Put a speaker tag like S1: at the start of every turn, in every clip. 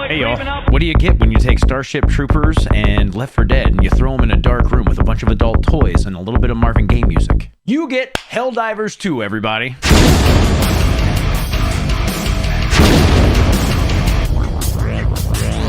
S1: Hey y'all, what do you get when you take Starship Troopers and Left 4 Dead and you throw them in a dark room with a bunch of adult toys and a little bit of Marvin Gaye music? You get Helldivers 2, everybody.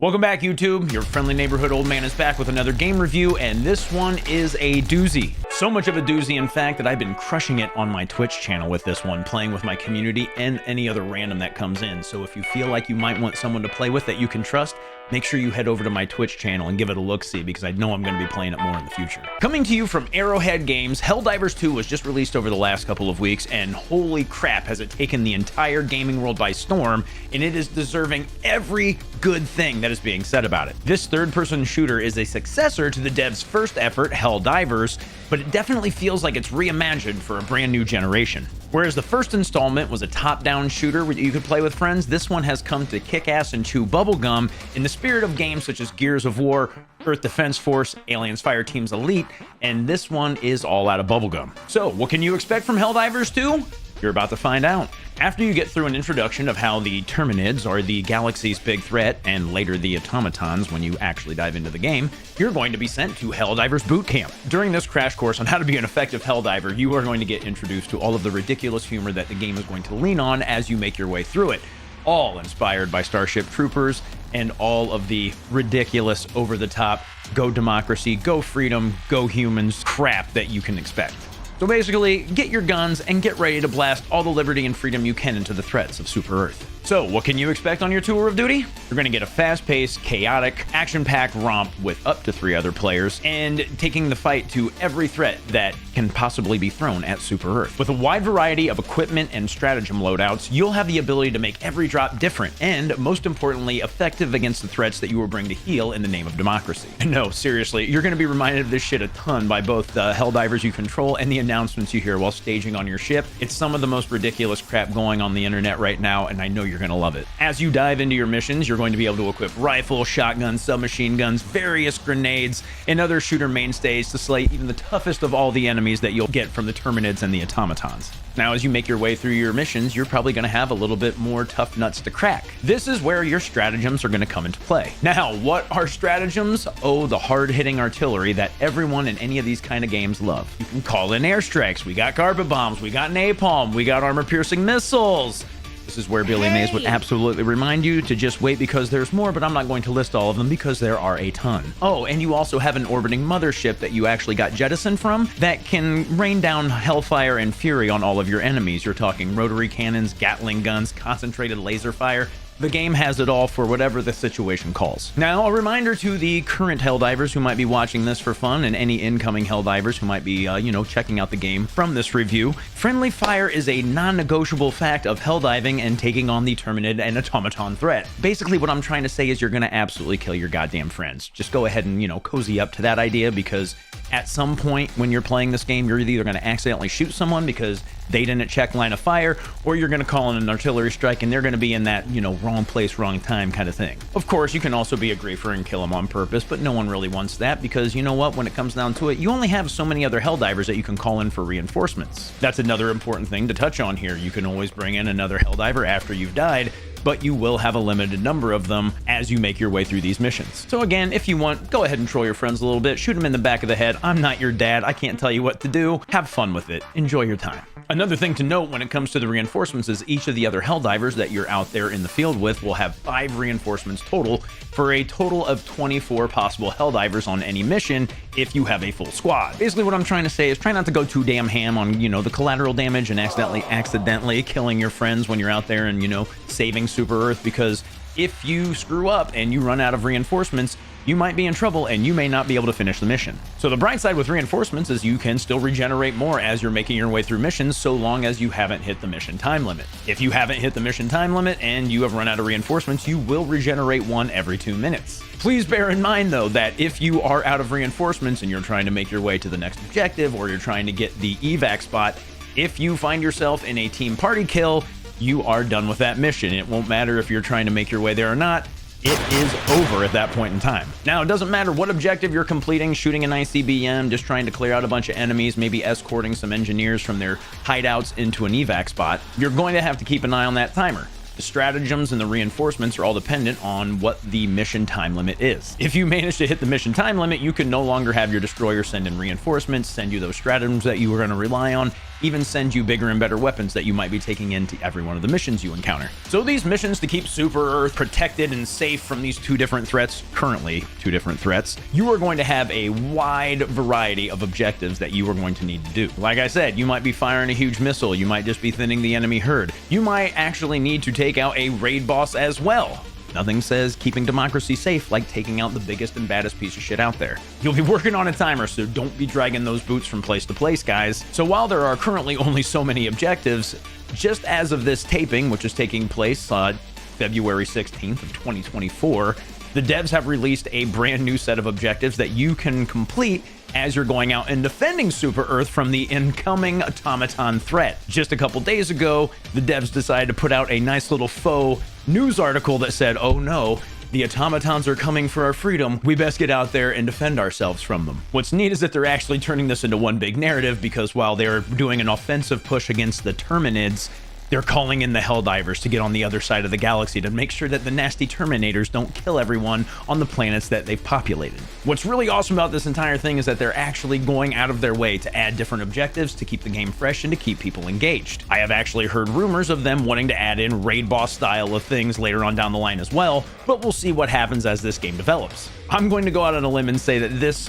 S1: Welcome back, YouTube. Your friendly neighborhood old man is back with another game review, and this one is a doozy. So much of a doozy, in fact, that I've been crushing it on my Twitch channel with this one, playing with my community and any other random that comes in. So if you feel like you might want someone to play with that you can trust, make sure you head over to my Twitch channel and give it a look-see, because I know I'm going to be playing it more in the future. Coming to you from Arrowhead Games, Helldivers 2 was just released over the last couple of weeks, and holy crap, has it taken the entire gaming world by storm, and it is deserving every good thing that is being said about it. This third-person shooter is a successor to the devs' first effort, Helldivers, but it definitely feels like it's reimagined for a brand new generation. Whereas the first installment was a top-down shooter where you could play with friends, this one has come to kick ass and chew bubblegum in the spirit of games such as Gears of War, Earth Defense Force, Aliens Fireteam's Elite, and this one is all out of bubblegum. So, what can you expect from Helldivers 2? You're about to find out. After you get through an introduction of how the Terminids are the galaxy's big threat, and later the automatons when you actually dive into the game, you're going to be sent to Helldivers Boot Camp. During this crash course on how to be an effective Helldiver, you are going to get introduced to all of the ridiculous humor that the game is going to lean on as you make your way through it. All inspired by Starship Troopers and all of the ridiculous, over-the-top, go democracy, go freedom, go humans crap that you can expect. So basically, get your guns and get ready to blast all the liberty and freedom you can into the threats of Super Earth. So, what can you expect on your tour of duty? You're going to get a fast-paced, chaotic, action-packed romp with up to 3 other players, and taking the fight to every threat that can possibly be thrown at Super Earth. With a wide variety of equipment and stratagem loadouts, you'll have the ability to make every drop different, and most importantly, effective against the threats that you will bring to heal in the name of democracy. No, seriously, you're going to be reminded of this shit a ton by both the Helldivers you control and the announcements you hear while staging on your ship. It's some of the most ridiculous crap going on the internet right now, and I know you're going to love it. As you dive into your missions, you're going to be able to equip rifles, shotguns, submachine guns, various grenades, and other shooter mainstays to slay even the toughest of all the enemies that you'll get from the Terminids and the automatons. Now, as you make your way through your missions, you're probably going to have a little bit more tough nuts to crack. This is where your stratagems are going to come into play. Now, what are stratagems? Oh, the hard-hitting artillery that everyone in any of these kind of games love. You can call in airstrikes, we got carpet bombs, we got napalm, we got armor-piercing missiles. This is where Billy Mays would absolutely remind you to just wait because there's more, but I'm not going to list all of them because there are a ton. Oh, and you also have an orbiting mothership that you actually got jettisoned from that can rain down hellfire and fury on all of your enemies. You're talking rotary cannons, Gatling guns, concentrated laser fire. The game has it all for whatever the situation calls. Now, a reminder to the current Helldivers who might be watching this for fun and any incoming Helldivers who might be, checking out the game from this review. Friendly fire is a non-negotiable fact of Helldiving and taking on the Terminid and automaton threat. Basically, what I'm trying to say is you're going to absolutely kill your goddamn friends. Just go ahead and, cozy up to that idea, because at some point when you're playing this game, you're either going to accidentally shoot someone because they didn't check line of fire, or you're going to call in an artillery strike and they're going to be in that, wrong place, wrong time kind of thing. Of course, you can also be a griefer and kill them on purpose, but no one really wants that because you know what? When it comes down to it, you only have so many other Helldivers that you can call in for reinforcements. That's another important thing to touch on here. You can always bring in another Helldiver after you've died, but you will have a limited number of them as you make your way through these missions. So again, if you want, go ahead and troll your friends a little bit, shoot them in the back of the head. I'm not your dad, I can't tell you what to do. Have fun with it, enjoy your time. Another thing to note when it comes to the reinforcements is each of the other Helldivers that you're out there in the field with will have 5 reinforcements total, for a total of 24 possible Helldivers on any mission if you have a full squad. Basically what I'm trying to say is try not to go too damn ham on, the collateral damage and accidentally killing your friends when you're out there and, saving Super Earth, because if you screw up and you run out of reinforcements, you might be in trouble and you may not be able to finish the mission. So the bright side with reinforcements is you can still regenerate more as you're making your way through missions, so long as you haven't hit the mission time limit. If you haven't hit the mission time limit and you have run out of reinforcements, you will regenerate 1 every 2 minutes. Please bear in mind though that if you are out of reinforcements and you're trying to make your way to the next objective, or you're trying to get the evac spot, if you find yourself in a team party kill, you are done with that mission. It won't matter if you're trying to make your way there or not. It is over at that point in time. Now, it doesn't matter what objective you're completing, shooting an ICBM, just trying to clear out a bunch of enemies, maybe escorting some engineers from their hideouts into an evac spot, you're going to have to keep an eye on that timer. The stratagems and the reinforcements are all dependent on what the mission time limit is. If you manage to hit the mission time limit, you can no longer have your destroyer send in reinforcements, send you those stratagems that you were going to rely on, even send you bigger and better weapons that you might be taking into every one of the missions you encounter. So these missions to keep Super Earth protected and safe from these currently two different threats, you are going to have a wide variety of objectives that you are going to need to do. Like I said, you might be firing a huge missile, you might just be thinning the enemy herd, you might actually need to take out a raid boss as well. Nothing says keeping democracy safe like taking out the biggest and baddest piece of shit out there. You'll be working on a timer, so don't be dragging those boots from place to place, guys. So while there are currently only so many objectives, just as of this taping, which is taking place February 16th of 2024, the devs have released a brand new set of objectives that you can complete as you're going out and defending Super Earth from the incoming automaton threat. Just a couple days ago, the devs decided to put out a nice little faux news article that said, oh no, the automatons are coming for our freedom. We best get out there and defend ourselves from them. What's neat is that they're actually turning this into one big narrative, because while they're doing an offensive push against the Terminids, they're calling in the Helldivers to get on the other side of the galaxy to make sure that the nasty Terminators don't kill everyone on the planets that they've populated. What's really awesome about this entire thing is that they're actually going out of their way to add different objectives to keep the game fresh and to keep people engaged. I have actually heard rumors of them wanting to add in raid boss style of things later on down the line as well, but we'll see what happens as this game develops. I'm going to go out on a limb and say that this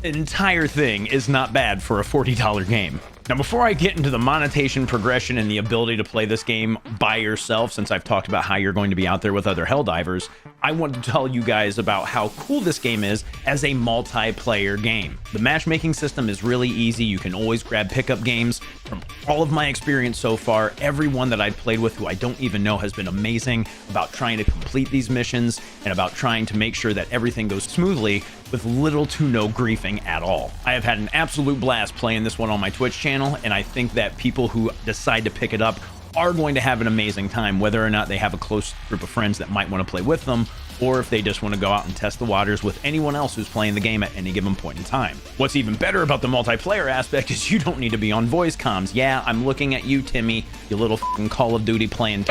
S1: entire thing is not bad for a $40 game. Now, before I get into the monetization progression and the ability to play this game by yourself, since I've talked about how you're going to be out there with other Helldivers, I want to tell you guys about how cool this game is as a multiplayer game. The matchmaking system is really easy. You can always grab pickup games. From all of my experience so far, everyone that I've played with who I don't even know has been amazing about trying to complete these missions and about trying to make sure that everything goes smoothly with little to no griefing at all. I have had an absolute blast playing this one on my Twitch channel, and I think that people who decide to pick it up are going to have an amazing time, whether or not they have a close group of friends that might want to play with them, or if they just want to go out and test the waters with anyone else who's playing the game at any given point in time. What's even better about the multiplayer aspect is you don't need to be on voice comms. Yeah, I'm looking at you, Timmy, you little fucking Call of Duty playing.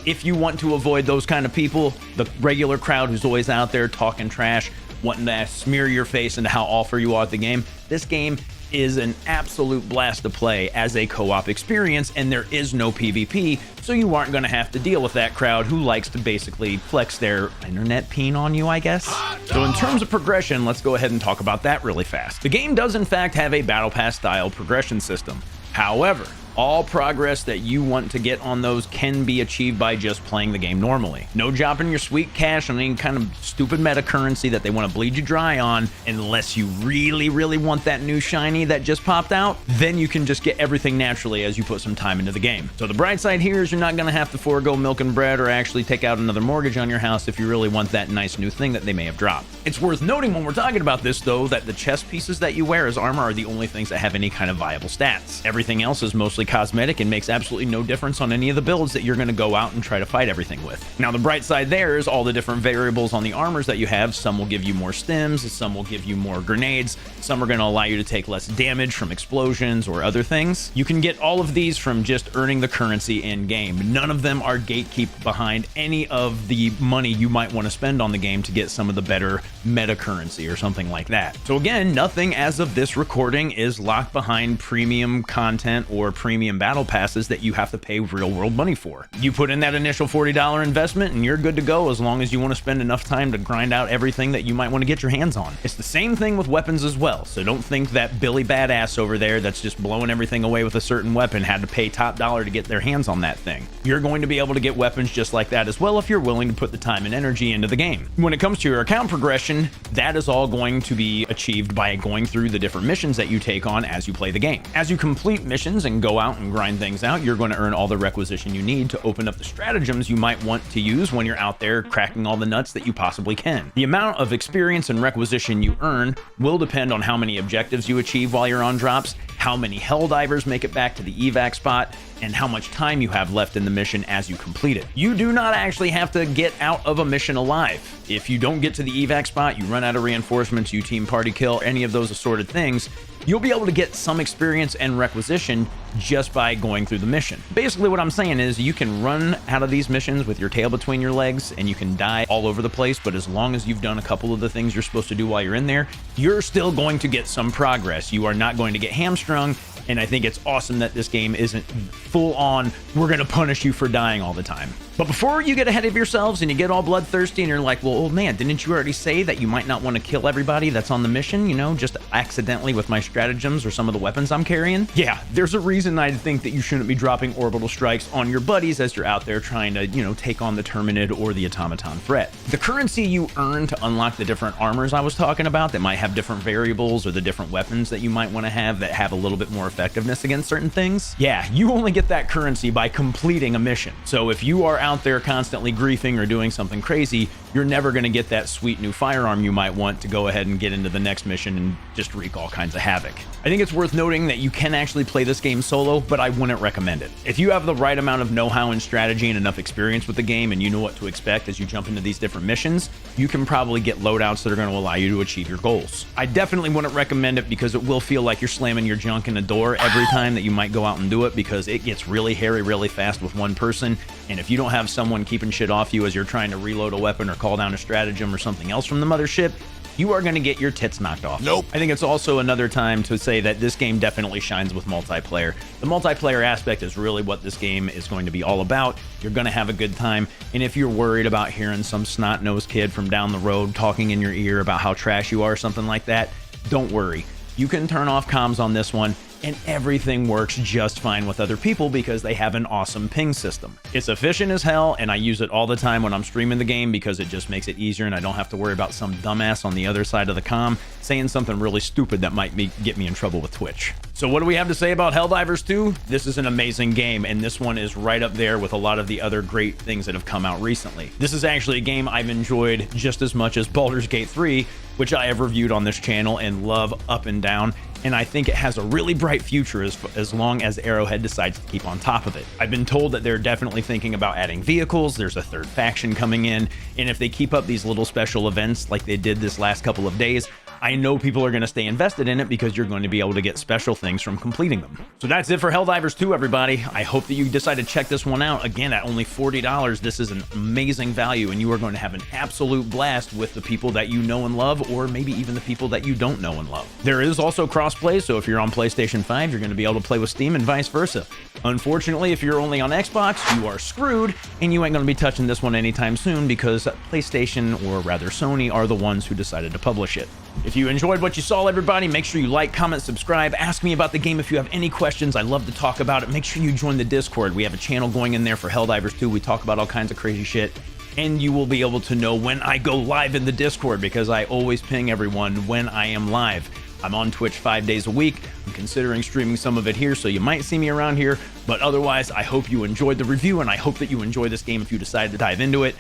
S1: If you want to avoid those kind of people, the regular crowd who's always out there talking trash, wanting to smear your face into how awful you are at the game, this game is an absolute blast to play as a co-op experience, and there is no PvP, so you aren't going to have to deal with that crowd who likes to basically flex their internet peen on you, I guess. So in terms of progression, let's go ahead and talk about that really fast. The game does in fact have a Battle Pass style progression system. However, all progress that you want to get on those can be achieved by just playing the game normally. No dropping your sweet cash on any kind of stupid meta currency that they want to bleed you dry on, unless you really, really want that new shiny that just popped out. Then you can just get everything naturally as you put some time into the game. So the bright side here is you're not going to have to forego milk and bread or actually take out another mortgage on your house if you really want that nice new thing that they may have dropped. It's worth noting when we're talking about this, though, that the chest pieces that you wear as armor are the only things that have any kind of viable stats. Everything else is mostly cosmetic and makes absolutely no difference on any of the builds that you're going to go out and try to fight everything with. Now, the bright side there is all the different variables on the armors that you have. Some will give you more stims, some will give you more grenades, some are going to allow you to take less damage from explosions or other things. You can get all of these from just earning the currency in game. None of them are gatekeep behind any of the money you might want to spend on the game to get some of the better meta currency or something like that. So again, nothing as of this recording is locked behind premium content or premium battle passes that you have to pay real world money for. You put in that initial $40 investment and you're good to go, as long as you want to spend enough time to grind out everything that you might want to get your hands on. It's the same thing with weapons as well, so don't think that Billy Badass over there that's just blowing everything away with a certain weapon had to pay top dollar to get their hands on that thing. You're going to be able to get weapons just like that as well if you're willing to put the time and energy into the game. When it comes to your account progression, that is all going to be achieved by going through the different missions that you take on as you play the game. As you complete missions and go out and grind things out, you're going to earn all the requisition you need to open up the stratagems you might want to use when you're out there cracking all the nuts that you possibly can. The amount of experience and requisition you earn will depend on how many objectives you achieve while you're on drops, how many Helldivers make it back to the evac spot, and how much time you have left in the mission as you complete it. You do not actually have to get out of a mission alive. If you don't get to the evac spot, you run out of reinforcements, you team party kill, any of those assorted things, you'll be able to get some experience and requisition just by going through the mission. Basically what I'm saying is you can run out of these missions with your tail between your legs and you can die all over the place, but as long as you've done a couple of the things you're supposed to do while you're in there, you're still going to get some progress. You are not going to get hamstrung, and I think it's awesome that this game isn't full on, we're gonna punish you for dying all the time. But before you get ahead of yourselves and you get all bloodthirsty and you're like, well, old man, didn't you already say that you might not want to kill everybody that's on the mission, you know, just accidentally with my stratagems or some of the weapons I'm carrying? Yeah, there's a reason I think that you shouldn't be dropping orbital strikes on your buddies as you're out there trying to, you know, take on the Terminid or the automaton threat. The currency you earn to unlock the different armors I was talking about that might have different variables, or the different weapons that you might want to have that have a little bit more effectiveness against certain things, yeah, you only get that currency by completing a mission. So if you are out there constantly griefing or doing something crazy, you're never going to get that sweet new firearm you might want to go ahead and get into the next mission and just wreak all kinds of havoc. I think it's worth noting that you can actually play this game solo, but I wouldn't recommend it. If you have the right amount of know-how and strategy and enough experience with the game and you know what to expect as you jump into these different missions, you can probably get loadouts that are going to allow you to achieve your goals. I definitely wouldn't recommend it because it will feel like you're slamming your junk in a door every time that you might go out and do it, because it gets really hairy really fast with one person, and if you don't have someone keeping shit off you as you're trying to reload a weapon or call down a stratagem or something else from the mothership, you are going to get your tits knocked off. Nope. I think it's also another time to say that this game definitely shines with multiplayer. The multiplayer aspect is really what this game is going to be all about. You're going to have a good time, and if you're worried about hearing some snot-nosed kid from down the road talking in your ear about how trash you are or something like that, don't worry. You can turn off comms on this one, and everything works just fine with other people because they have an awesome ping system. It's efficient as hell, and I use it all the time when I'm streaming the game because it just makes it easier and I don't have to worry about some dumbass on the other side of the comm saying something really stupid that might get me in trouble with Twitch. So what do we have to say about Helldivers 2? This is an amazing game, and this one is right up there with a lot of the other great things that have come out recently. This is actually a game I've enjoyed just as much as Baldur's Gate 3, which I have reviewed on this channel and love up and down, and I think it has a really bright future as long as Arrowhead decides to keep on top of it. I've been told that they're definitely thinking about adding vehicles, there's a third faction coming in, and if they keep up these little special events like they did this last couple of days, I know people are going to stay invested in it because you're going to be able to get special things from completing them. So that's it for Helldivers 2, everybody. I hope that you decide to check this one out. Again, at only $40, this is an amazing value, and you are going to have an absolute blast with the people that you know and love, or maybe even the people that you don't know and love. There is also crossplay, so if you're on PlayStation 5, you're going to be able to play with Steam and vice versa. Unfortunately, if you're only on Xbox, you are screwed, and you ain't going to be touching this one anytime soon because PlayStation, or rather Sony, are the ones who decided to publish it. If you enjoyed what you saw, everybody, make sure you like, comment, subscribe, ask me about the game if you have any questions. I love to talk about it. Make sure you join the Discord. We have a channel going in there for Helldivers 2. We talk about all kinds of crazy shit, and you will be able to know when I go live in the Discord because I always ping everyone when I am live. I'm on Twitch 5 days a week. I'm considering streaming some of it here, so you might see me around here, but otherwise, I hope you enjoyed the review, and I hope that you enjoy this game if you decide to dive into it.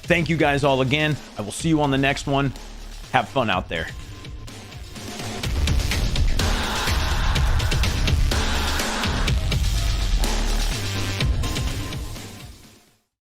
S1: Thank you guys all again. I will see you on the next one. Have fun out there.